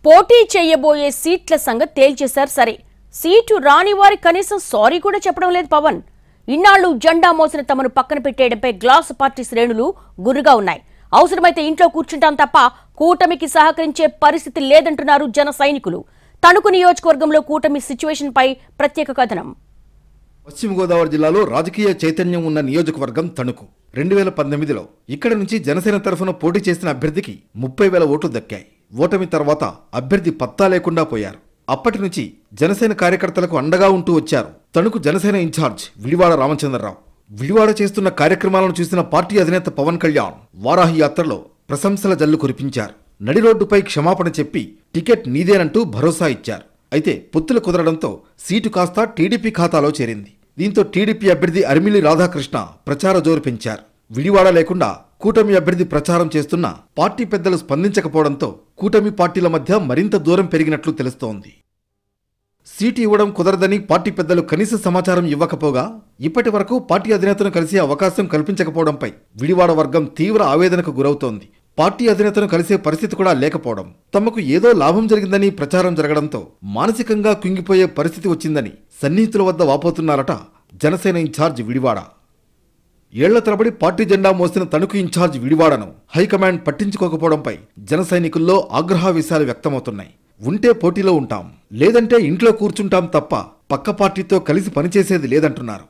పోటీ చేయబోయే సీట్ల సంగతి తేల్చేశారు. సరే, సీటు రాని వారి కనీసం సారీ కూడా చెప్పడం లేదు పవన్. ఇన్నాళ్లు జెండా మోసిన తమను పక్కన పెట్టేయడంపై గ్లాస్ పార్టీ శ్రేణులు గుర్రుగా ఉన్నాయి. అవసరమైతే ఇంట్లో కూర్చుంటాం తప్ప కూటమికి సహకరించే పరిస్థితి లేదంటున్నారు జన సైనికులు. తణుకు నియోజకవర్గంలో కూటమి సిచ్యువేషన్ పై ప్రత్యేక కథనం. పశ్చిమ గోదావరి జిల్లాలో రాజకీయ చైతన్యం ఉన్న నియోజకవర్గం తణుకు. 2018లో ఇక్కడి నుంచి జనసేన తరఫున పోటీ చేసిన అభ్యర్థికి 30,000 ఓట్లు దక్కాయి. ఓటమి తర్వాత అభ్యర్థి పత్తా లేకుండా పోయారు. అప్పటి నుంచి జనసేన కార్యకర్తలకు అండగా ఉంటూ వచ్చారు తణుకు జనసేన ఇన్ఛార్జ్ విడివాడ రామచంద్రరావు. విడివాడ చేస్తున్న కార్యక్రమాలను చూసిన పార్టీ అధినేత పవన్ కళ్యాణ్ వారాహి యాత్రలో ప్రశంసల జల్లు కురిపించారు. నడి రోడ్డుపై క్షమాపణ చెప్పి టికెట్ నీదేనంటూ భరోసా ఇచ్చారు. అయితే పొత్తులు కుదరడంతో సీటు కాస్త టీడీపీ ఖాతాలో చేరింది. దీంతో టీడీపీ అభ్యర్థి అరిమిలి రాధాకృష్ణ ప్రచార జోరు పెంచారు. విడివాడ లేకుండా కూటమి అభ్యర్థి ప్రచారం చేస్తున్నా పార్టీ పెద్దలు స్పందించకపోవడంతో కూటమి పార్టీల మధ్య మరింత దూరం పెరిగినట్లు తెలుస్తోంది. సీటు ఇవ్వడం కుదరదని పార్టీ పెద్దలు కనీస సమాచారం ఇవ్వకపోగా ఇప్పటి వరకు పార్టీ అధినేతను కలిసే అవకాశం కల్పించకపోవడంపై విడివాడ వర్గం తీవ్ర ఆవేదనకు గురవుతోంది. పార్టీ అధినేతను కలిసే పరిస్థితి కూడా లేకపోవడం, తమకు ఏదో లాభం జరిగిందని ప్రచారం జరగడంతో మానసికంగా కుంగిపోయే పరిస్థితి వచ్చిందని సన్నిహితుల వద్ద వాపోతున్నారట జనసేన ఇన్ఛార్జ్ విడివాడ. ఏళ్ల తరబడి పార్టీ జెండా మోసిన తణుకు ఇన్ఛార్జ్ విడివాడను హైకమాండ్ పట్టించుకోకపోవడంపై జన సైనికుల్లో ఆగ్రహావేశాలు వ్యక్తమవుతున్నాయి. ఉంటే పోటీలో ఉంటాం, లేదంటే ఇంట్లో కూర్చుంటాం తప్ప పక్క పార్టీతో కలిసి పనిచేసేది లేదంటున్నారు.